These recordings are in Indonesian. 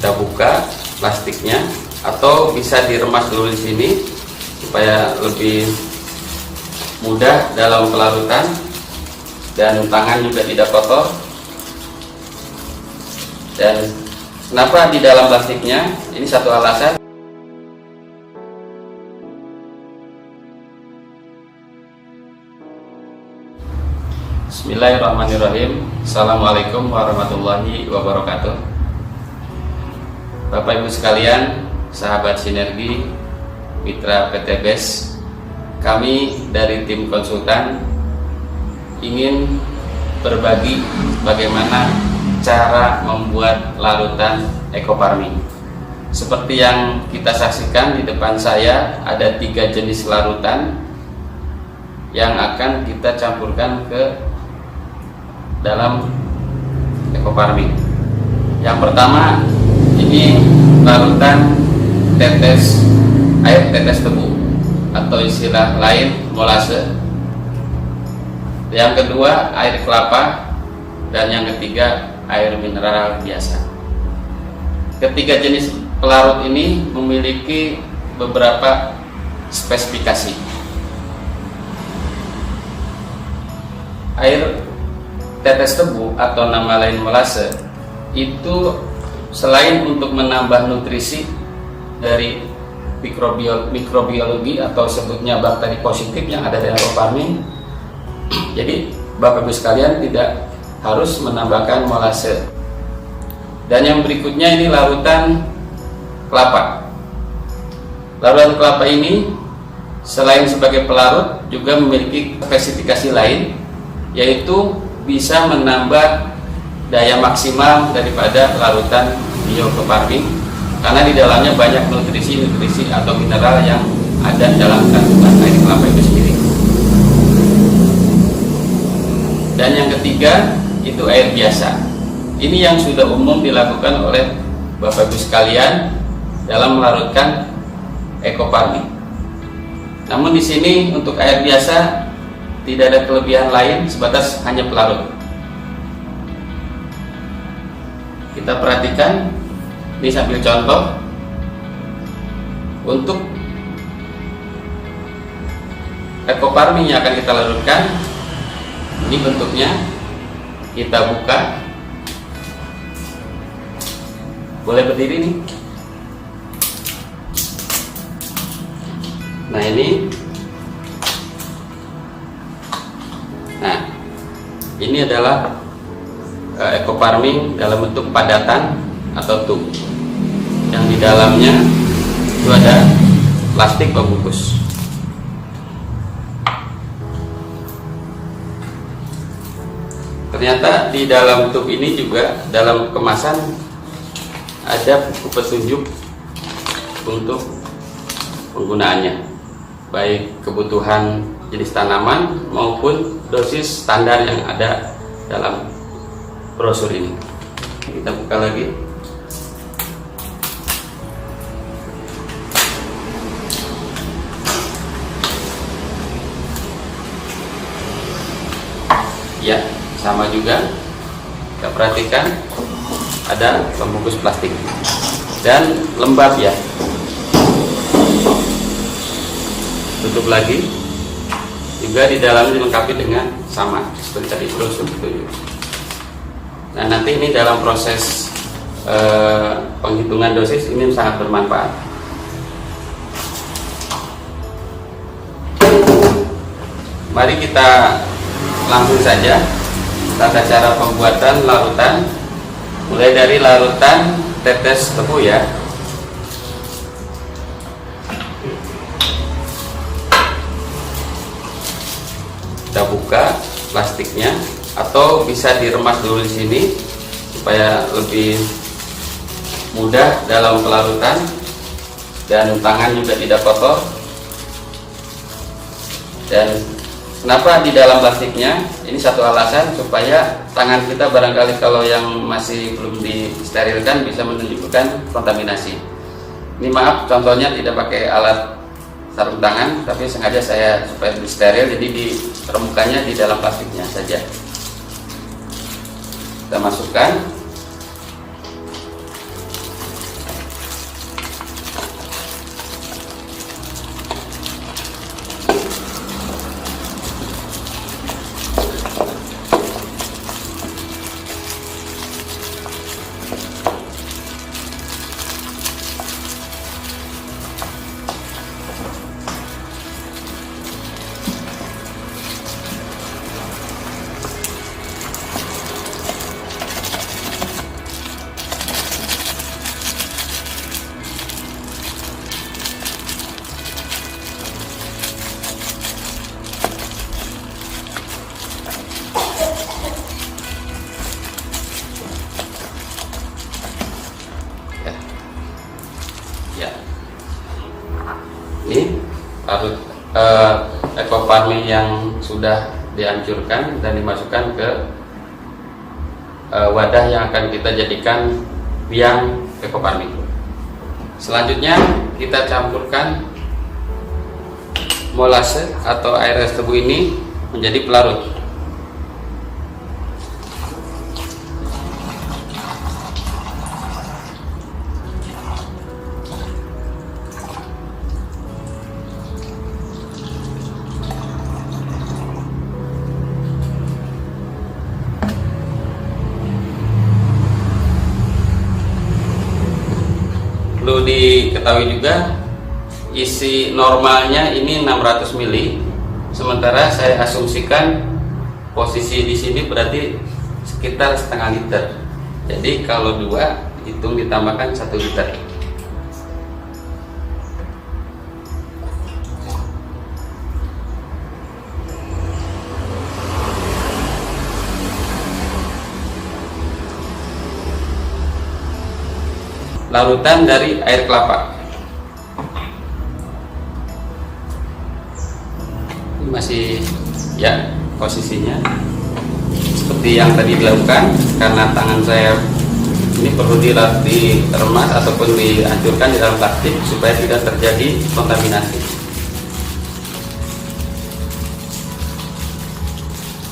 kita buka plastiknya, atau bisa diremas dulu di sini supaya lebih mudah dalam pelarutan dan tangan juga tidak kotor. Dan kenapa di dalam plastiknya? Ini satu alasan. Bismillahirrahmanirrahim. Assalamualaikum warahmatullahi wabarakatuh. Bapak Ibu sekalian, sahabat Sinergi, mitra PT BES, kami dari tim konsultan ingin berbagi bagaimana cara membuat larutan ekofarming. Seperti yang kita saksikan di depan saya, ada 3 jenis larutan yang akan kita campurkan ke dalam ekofarming. Yang pertama, ini larutan air tetes tebu atau istilah lain molase. Yang kedua, air kelapa, dan yang ketiga, air mineral biasa. Ketiga jenis pelarut ini memiliki beberapa spesifikasi. Air tetes tebu atau nama lain molase itu selain untuk menambah nutrisi dari mikrobiologi atau sebutnya bakteri positif yang ada dalam ekofarming, jadi Bapak Ibu sekalian tidak harus menambahkan molase. Dan yang berikutnya ini larutan kelapa. Larutan kelapa ini selain sebagai pelarut juga memiliki spesifikasi lain, yaitu bisa menambah daya maksimal daripada larutan biofarming karena di dalamnya banyak nutrisi atau mineral yang ada dalam kandungan air kelapa itu sendiri. Dan yang ketiga itu air biasa. Ini yang sudah umum dilakukan oleh Bapak Ibu sekalian dalam melarutkan ekofarming. Namun di sini untuk air biasa tidak ada kelebihan lain, sebatas hanya pelarut. Kita perhatikan, ini sambil contoh. Untuk ekofarming yang akan kita larutkan, ini bentuknya. Kita buka, boleh berdiri nih. Nah ini adalah ekofarming dalam bentuk padatan atau tub yang di dalamnya itu ada plastik pembungkus. Ternyata di dalam tub ini juga dalam kemasan ada buku petunjuk untuk penggunaannya, baik kebutuhan jenis tanaman maupun dosis standar yang ada dalam brosur ini. Kita buka lagi. Ya, sama juga. Kita perhatikan ada pembungkus plastik dan lembab ya. Tutup lagi. Juga di dalamnya dilengkapi dengan sama seperti tadi brosur itu. Nah, nanti ini dalam proses penghitungan dosis ini sangat bermanfaat. Mari kita langsung saja tata cara pembuatan larutan, mulai dari larutan tetes tebu ya. Kita buka plastiknya, atau bisa diremas dulu di sini supaya lebih mudah dalam pelarutan dan tangan juga tidak kotor. Dan kenapa di dalam plastiknya? Ini satu alasan supaya tangan kita barangkali kalau yang masih belum disterilkan bisa menunjukkan kontaminasi. Ini maaf contohnya tidak pakai alat sarung tangan, tapi sengaja saya supaya lebih steril, jadi diremukannya di dalam plastiknya saja. Kita masukkan. ekoparmin yang sudah dihancurkan dan dimasukkan ke wadah yang akan kita jadikan biang ekoparmin. Selanjutnya kita campurkan molase atau air es tebu ini menjadi pelarut. Perlu diketahui juga isi normalnya ini 600 ml, sementara saya asumsikan posisi di sini berarti sekitar setengah liter. Jadi kalau 2 hitung ditambahkan 1 liter. Larutan dari air kelapa. Ini masih ya posisinya seperti yang tadi dilakukan, karena tangan saya ini perlu diremas ataupun dihancurkan di dalam plastik supaya tidak terjadi kontaminasi.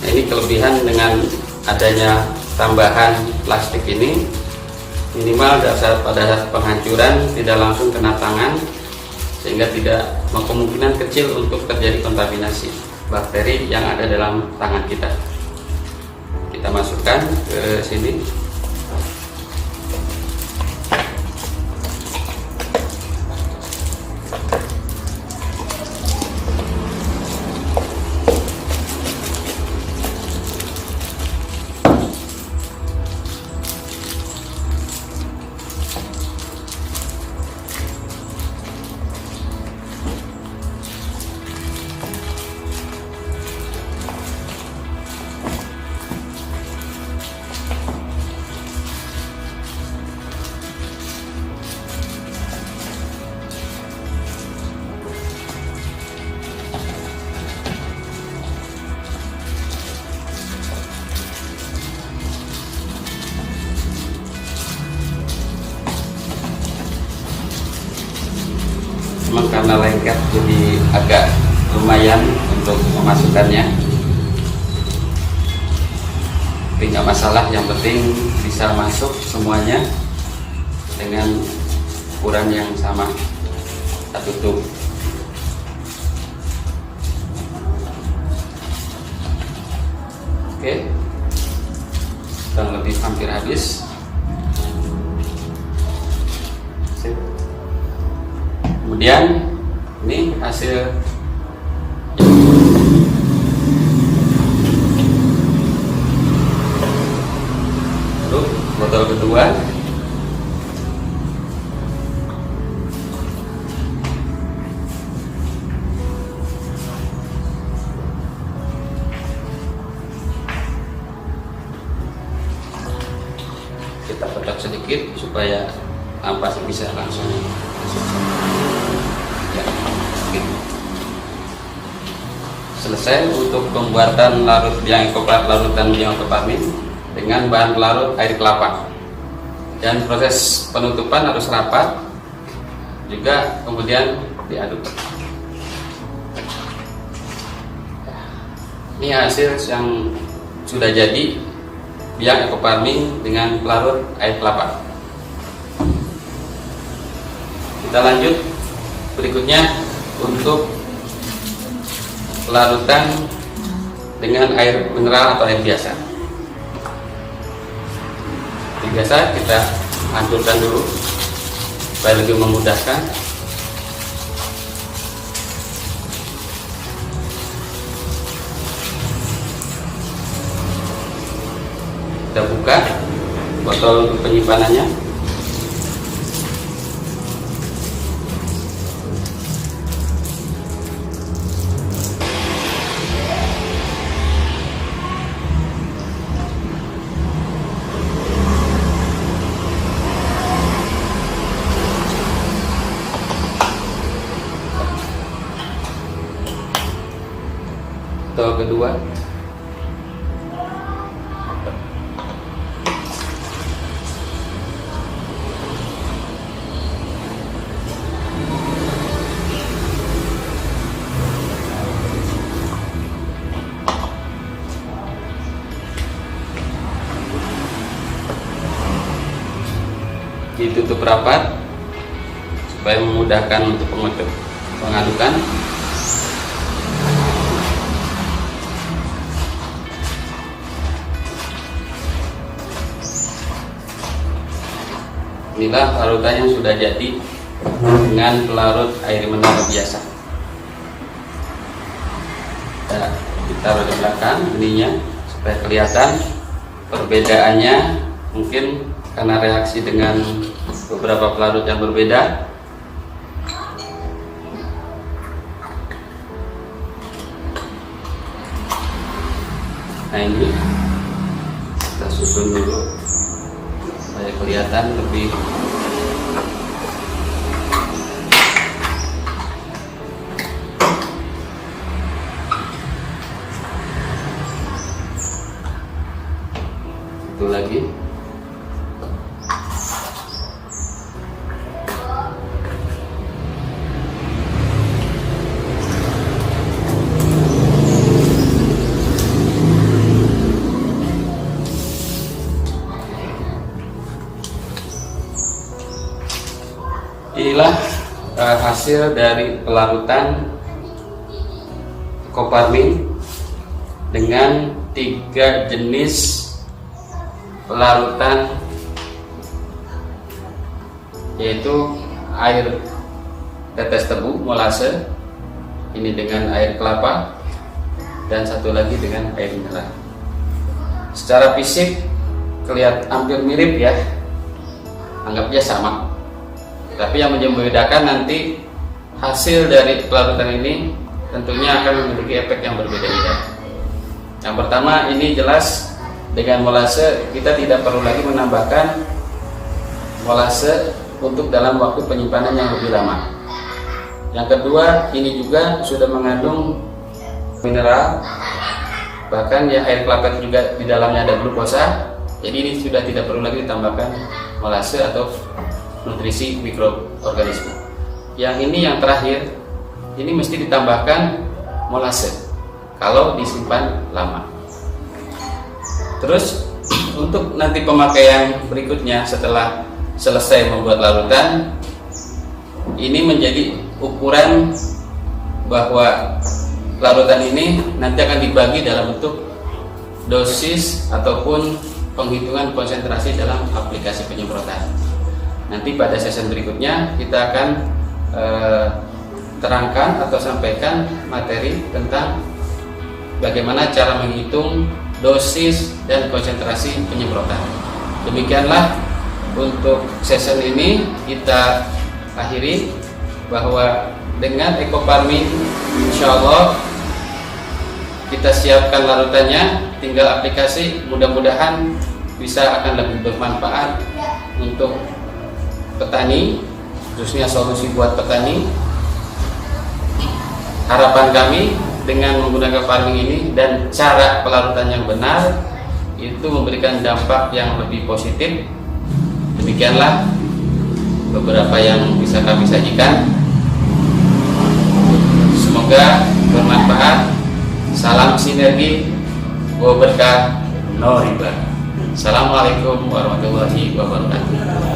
Nah, ini kelebihan dengan adanya tambahan plastik ini, minimal pada saat penghancuran tidak langsung kena tangan, sehingga tidak kemungkinan kecil untuk terjadi kontaminasi bakteri yang ada dalam tangan kita. Kita masukkan ke sini. Memang karena lengket jadi agak lumayan untuk memasukkannya, tapi nggak masalah, yang penting bisa masuk semuanya dengan ukuran yang sama. Kita tutup. Oke, kurang lebih hampir habis. Kemudian ini hasil botol kedua. Kita kocok sedikit supaya ampas bisa langsung masuk. Ya, gitu. Selesai untuk pembuatan larutan biang ekoparmin dengan bahan pelarut air kelapa, dan proses penutupan harus rapat juga, kemudian diaduk. Ini hasil yang sudah jadi biang ekoparmin dengan pelarut air kelapa. Kita lanjut berikutnya untuk larutan dengan air mineral atau air biasa. Air biasa kita hancurkan dulu supaya lebih memudahkan. Kita buka botol untuk penyimpanannya. kedua. Ditutup rapat supaya memudahkan untuk pengadukan. Inilah larutan yang sudah jadi dengan pelarut air mineral biasa. Kita taruh di belakang ininya supaya kelihatan perbedaannya, mungkin karena reaksi dengan beberapa pelarut yang berbeda. Nah, ini kita susun dulu supaya kelihatan lebih itu lagi. Inilah hasil dari pelarutan Coparmin dengan 3 jenis pelarutan, yaitu air tetes tebu molase, ini dengan air kelapa, dan satu lagi dengan air mineral. Secara fisik kelihatan hampir mirip ya, anggapnya sama. Tapi yang membedakan nanti hasil dari pelarutan ini tentunya akan memiliki efek yang berbeda-beda. Yang pertama, ini jelas dengan molase kita tidak perlu lagi menambahkan molase untuk dalam waktu penyimpanan yang lebih lama. Yang kedua, ini juga sudah mengandung mineral, bahkan ya air kelapa juga di dalamnya ada glukosa. Jadi ini sudah tidak perlu lagi ditambahkan molase atau nutrisi mikroorganisme. Yang ini yang terakhir, ini mesti ditambahkan molase kalau disimpan lama. Terus untuk nanti pemakaian berikutnya setelah selesai membuat larutan, ini menjadi ukuran bahwa larutan ini nanti akan dibagi dalam bentuk dosis ataupun penghitungan konsentrasi dalam aplikasi penyemprotan. Nanti pada sesi berikutnya kita akan terangkan atau sampaikan materi tentang bagaimana cara menghitung dosis dan konsentrasi penyemprotan. Demikianlah untuk sesi ini kita akhiri, bahwa dengan Ecoparmin insya Allah kita siapkan larutannya, tinggal aplikasi, mudah-mudahan bisa akan lebih bermanfaat untuk petani, khususnya solusi buat petani. Harapan kami dengan menggunakan farming ini dan cara pelarutan yang benar itu memberikan dampak yang lebih positif. Demikianlah beberapa yang bisa kami sajikan. Semoga bermanfaat. Salam sinergi, wa berkah, no riba. Assalamualaikum warahmatullahi wabarakatuh.